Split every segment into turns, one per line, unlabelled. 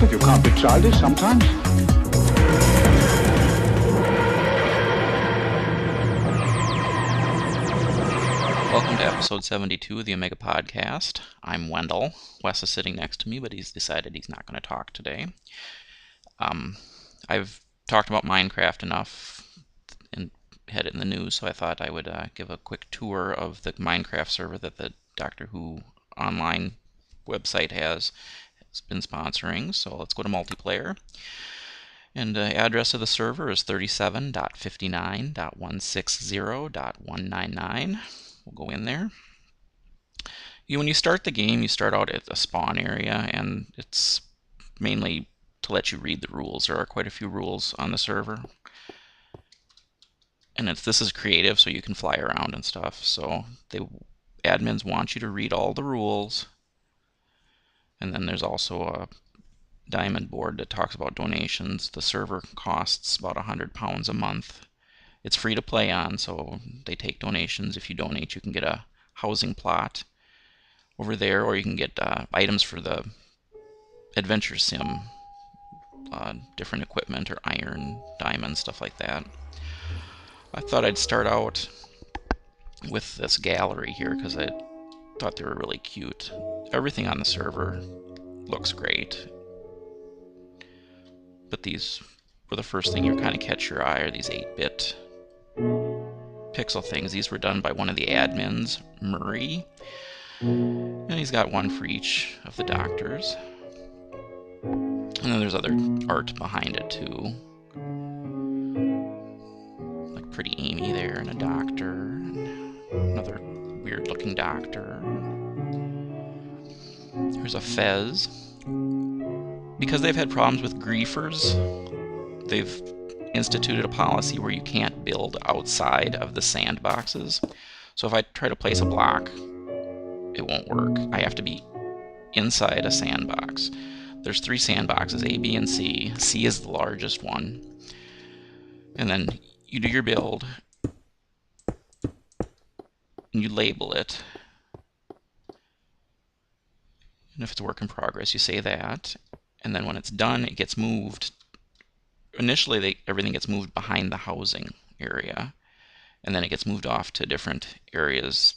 if you can't be childish sometimes.
Welcome to episode 72 of the Omega Podcast. I'm Wendell. Wes is sitting next to me, but he's decided he's not going to talk today. I've talked about Minecraft enough and had it in the news, so I thought I would give a quick tour of the Minecraft server that the Doctor Who online website has been sponsoring. So let's go to multiplayer. And the address of the server is 37.59.160.199. We'll go in there. When you start the game, you start out at a spawn area, and it's mainly to let you read the rules. There are quite a few rules on the server. And this is creative, so you can fly around and stuff. So admins want you to read all the rules. And then there's also a diamond board that talks about donations. The server costs about £100 a month. It's free to play on, so they take donations. If you donate, you can get a housing plot over there, or you can get items for the Adventure Sim, different equipment or iron, diamond, stuff like that. I thought I'd start out with this gallery here because I thought they were really cute. Everything on the server looks great, but these were the first thing you kind of catch your eye, are these 8-bit pixel things. These were done by one of the admins, Murray, and he's got one for each of the doctors. And then there's other art behind it too, like Pretty Amy there, and a doctor, and another weird looking doctor. There's a Fez. Because they've had problems with griefers, they've instituted a policy where you can't build outside of the sandboxes. So if I try to place a block, it won't work. I have to be inside a sandbox. There's 3 sandboxes, A, B, and C. C is the largest one. And then you do your build, and you label it. And if it's a work in progress, you say that. And then when it's done, it gets moved. Initially, everything gets moved behind the housing area, and then it gets moved off to different areas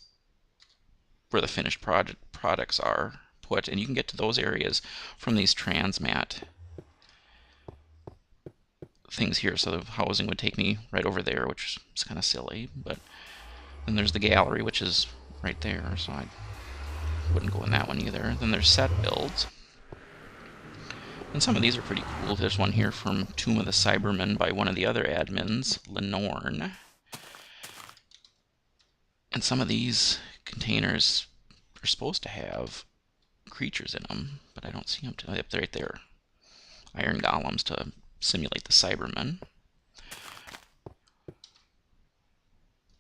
where the finished products are put. And you can get to those areas from these transmat things here. So the housing would take me right over there, which is kind of silly. But then there's the gallery, which is right there, so I wouldn't go in that one either. Then there's set builds. And some of these are pretty cool. There's one here from Tomb of the Cybermen by one of the other admins, Lenorn. And some of these containers are supposed to have creatures in them, but I don't see them up right there. Iron golems to simulate the Cybermen.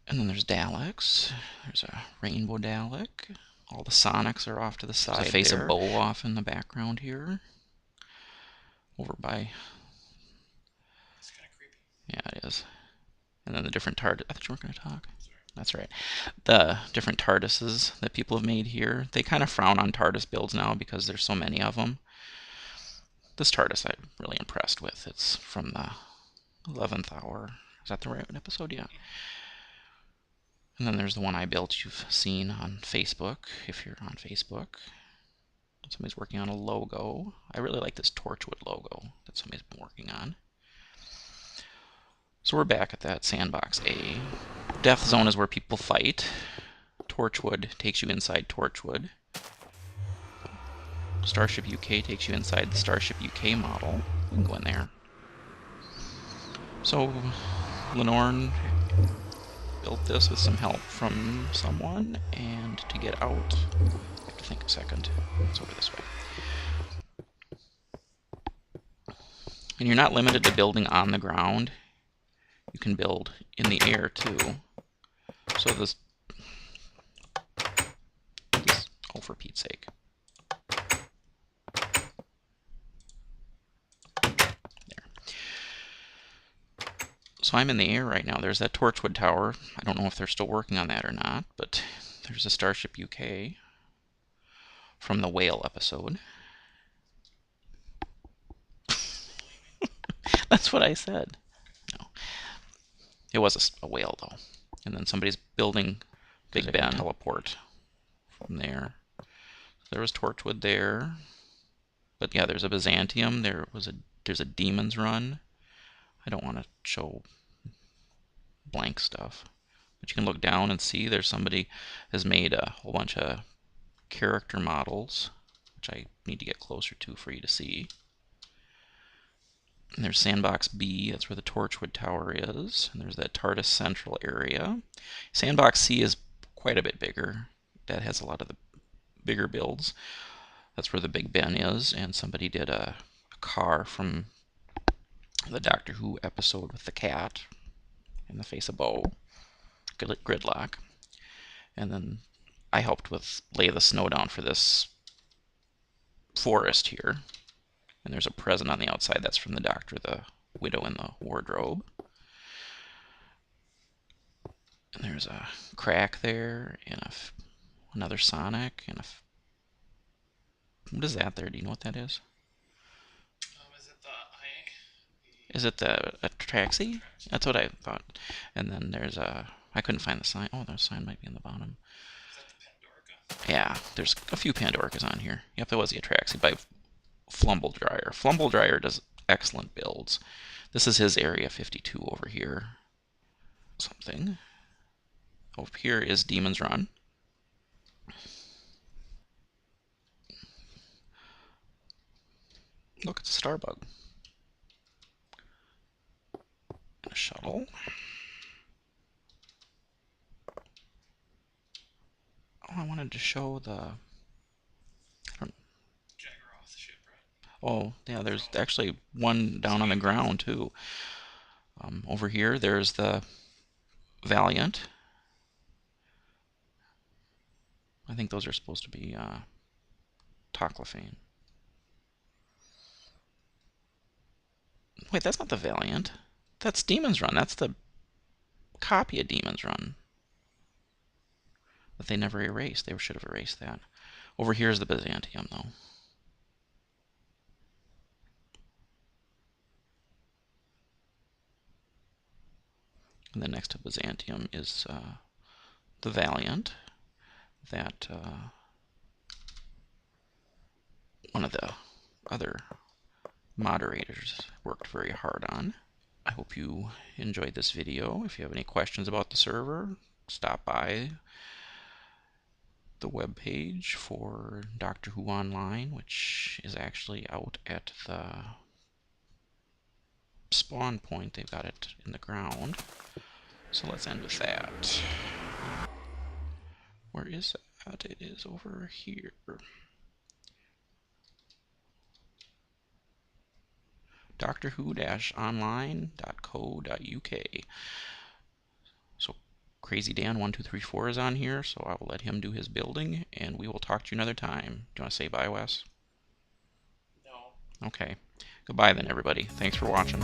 And then there's Daleks. There's a rainbow Dalek. All the Sonics are off to the side. There's a face of Bo off in the background here. Over by...
It's kind of creepy.
Yeah, it is. And then the different TARDIS... I thought you weren't going to talk. Sorry. That's right. The different TARDISes that people have made here. They kind of frown on TARDIS builds now because there's so many of them. This TARDIS I'm really impressed with. It's from the 11th hour. Is that the right episode? Yeah. And then there's the one I built you've seen on Facebook, if you're on Facebook. Somebody's working on a logo. I really like this Torchwood logo that somebody's been working on. So we're back at that sandbox A. Death Zone is where people fight. Torchwood takes you inside Torchwood. Starship UK takes you inside the Starship UK model. You can go in there. So Lenorn built this with some help from someone, and to get out, I have to think a second. It's over this way. And you're not limited to building on the ground. You can build in the air too. So oh, for Pete's sake. There. So I'm in the air right now. There's that Torchwood Tower. I don't know if they're still working on that or not, but there's a Starship UK from the Whale episode. That's what I said. No. It was a whale, though. And then somebody's building Big Ben. Teleport from there. There was Torchwood there. But yeah, there's a Byzantium. There's a Demon's Run. I don't want to show blank stuff. But you can look down and see there's somebody has made a whole bunch of character models, which I need to get closer to for you to see. And there's Sandbox B, that's where the Torchwood Tower is. And there's that TARDIS Central area. Sandbox C is quite a bit bigger. That has a lot of the bigger builds. That's where the Big Ben is. And somebody did a car from the Doctor Who episode with the cat in the face of Bo. Gridlock. And then I helped with lay the snow down for this forest here. And there's a present on the outside. That's from the Doctor, the widow in the wardrobe. And there's a crack there, and another Sonic, and what is that there? Do you know what that is?
Is it the Ike?
Is it a taxi? That's what I thought. And then there's I couldn't find the sign. Oh, the sign might be in the bottom.
Is that the Pandorica?
Yeah, there's a few Pandoricas on here. Yep, it was the Atraxi by Flumble Dryer. Flumble Dryer does excellent builds. This is his Area 52 over here. Something. Over here is Demon's Run. Look, it's a Starbug. And a shuttle. Oh, I wanted to show the...
Jaggeroth ship, right?
Oh, yeah, there's actually one down on the ground, too. Over here, there's the Valiant. I think those are supposed to be Toclafane. Wait, that's not the Valiant. That's Demon's Run. That's the copy of Demon's Run that they never erased. They should have erased that. Over here is the Byzantium, though. And then next to Byzantium is the Valiant that one of the other moderators worked very hard on. I hope you enjoyed this video. If you have any questions about the server, stop by the webpage for Doctor Who Online, which is actually out at the spawn point. They've got it in the ground. So let's end with that. Where is that? It is over here. doctorwho-online.co.uk. So Crazy Dan 1234 is on here, so I will let him do his building, and we will talk to you another time. Do you want to say bye, Wes?
No.
Okay. Goodbye then, everybody. Thanks for watching.